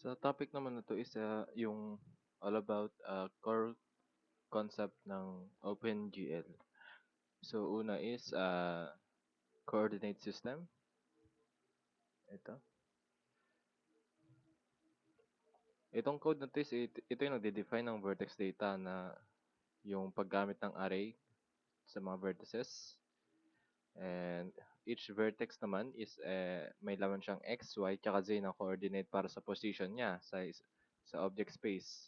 Sa topic naman na 'to is, yung all about, core concept ng OpenGL. So, una is, coordinate system, ito. Itong code na 'to is ito yung nagde-define ng vertex data na yung paggamit ng array sa mga vertices. And each vertex naman is, may laman siyang x, y, tsaka z na coordinate para sa position niya sa object space.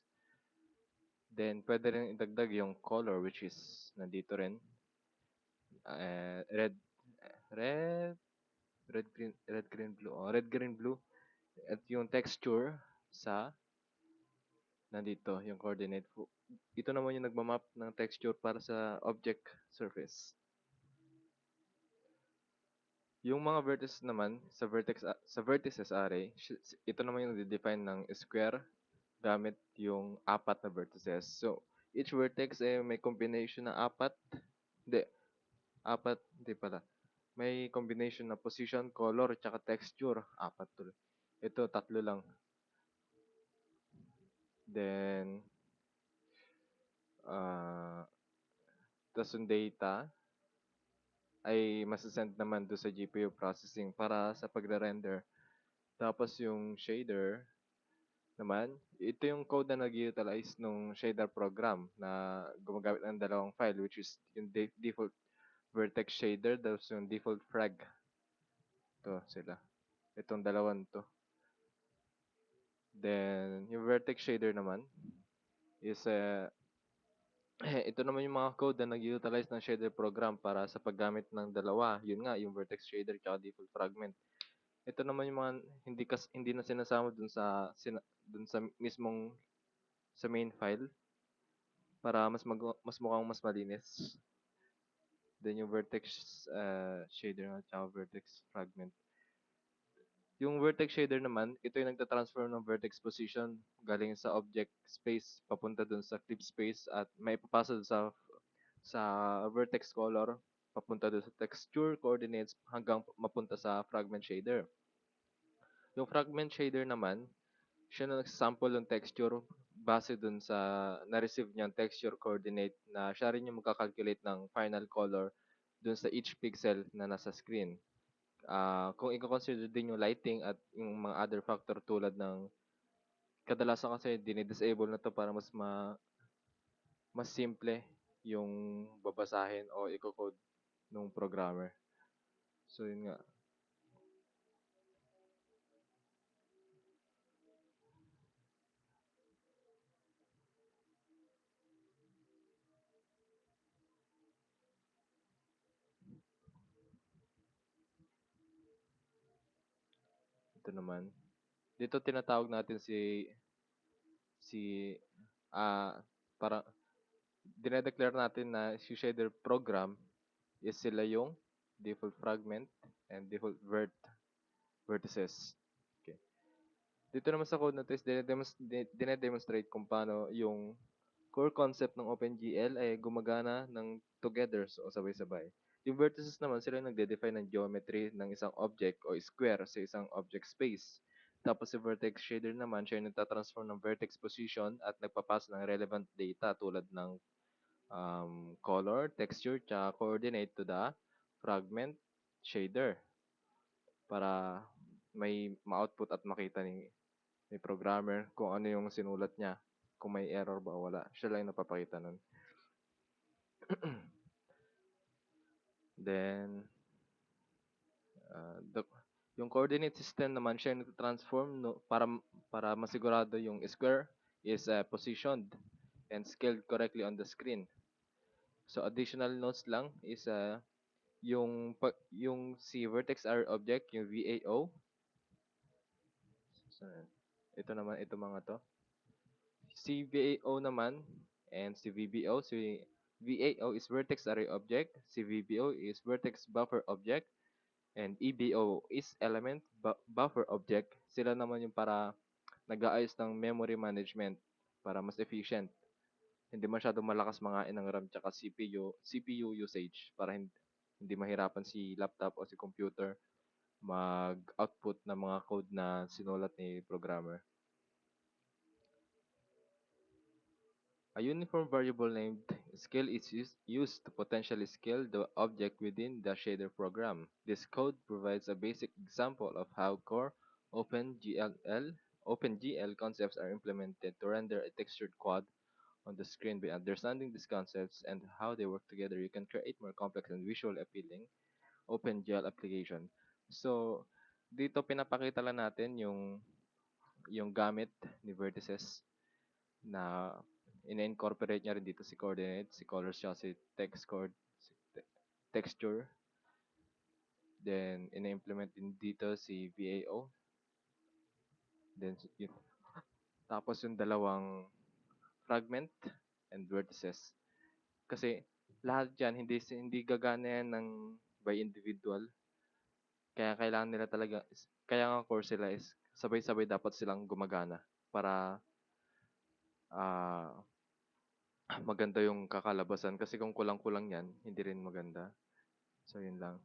Then, pwede rin idagdag yung color which is nandito rin. Red, red, red, green, blue. Oh, red, green, blue. At yung texture sa nandito, yung coordinate. Ito naman yung nagmamap ng texture para sa object surface. Yung mga vertices naman sa vertices array, ito naman yung define ng square gamit yung apat na vertices. So, each vertex may combination na hindi, hindi pala. May combination na position, color, tsaka texture. Apat tuloy. Ito, tatlo lang. Then, tas yung data ay masasend naman do sa GPU processing para sa pagre-render. Tapos yung shader naman, ito yung code na nag-utilize nung shader program na gumagamit ng dalawang file which is yung default vertex shader, tapos yung default frag. Ito sila. Itong dalawan to. Then, yung vertex shader naman is ito naman yung mga code na nag-utilize ng shader program para sa paggamit ng dalawa. Yun nga, yung vertex shader at default fragment. Ito naman yung mga hindi na sinasama dun sa mismong sa main file para mas mukhang mas malinis. Then yung vertex shader at vertex fragment. Yung vertex shader naman, ito yung nagtatransform ng vertex position galing sa object space papunta dun sa clip space at may papasa dun sa vertex color papunta dun sa texture coordinates hanggang mapunta sa fragment shader. Yung fragment shader naman, siya na nagsasample ng texture base dun sa na-receive niyang texture coordinate na siya rin yung magkakalculate ng final color dun sa each pixel na nasa screen. Kung i-consider din yung lighting at yung mga other factor tulad ng kadalasan kasi dinidisable na to para mas simple yung babasahin o i-code nung programmer. So yun nga. Ito naman. Dito tinatawag natin si ah para dinedeclare natin na si shader program is sila yung default fragment and default vertices. Okay. Dito naman sa code na to is dinedemonstrate kung paano yung core concept ng OpenGL ay gumagana ng together, so sabay-sabay. Yung vertices naman, sila yung nagde-define ng geometry ng isang object o square sa isang object space. Tapos si vertex shader naman, siya yung nagtatransform ng vertex position at nagpapasa ng relevant data tulad ng color, texture, tsaka coordinate to the fragment shader para may ma-output at makita ni programmer kung ano yung sinulat niya, kung may error ba o wala. Siya lang yung napapakita nun. Then, the, yung coordinate system naman siya yung transform para masigurado yung square is positioned and scaled correctly on the screen. So additional notes lang is yung si vertex array object, yung VAO. So, ito naman, ito mga to. Si VAO naman and si VBO. Si VAO is vertex array object. Si VBO is vertex buffer object. And EBO is element buffer object. Sila naman yung para nag-aayos ng memory management para mas efficient. Hindi masyadong malakas mga ng RAM tsaka CPU usage para hindi mahirapan si laptop o si computer mag-output ng mga code na sinulat ni programmer. A uniform variable named scale is used to potentially scale the object within the shader program. This code provides a basic example of how core OpenGL concepts are implemented to render a textured quad on the screen. By understanding these concepts and how they work together, you can create more complex and visually appealing OpenGL application. So, dito pinapakita lang natin yung gamit ni Vertices na ina-incorporate niya rin dito si coordinate, si colors, siya si texture. Then, ina-implement din dito si VAO. Then, tapos yung dalawang fragment and vertices. Kasi, lahat dyan, hindi gagana yan ng by individual. Kaya kailangan nila talaga, kaya nga core sila is sabay-sabay dapat silang gumagana para ah maganda yung kakalabasan. Kasi kung kulang-kulang yan, hindi rin maganda. So, yun lang.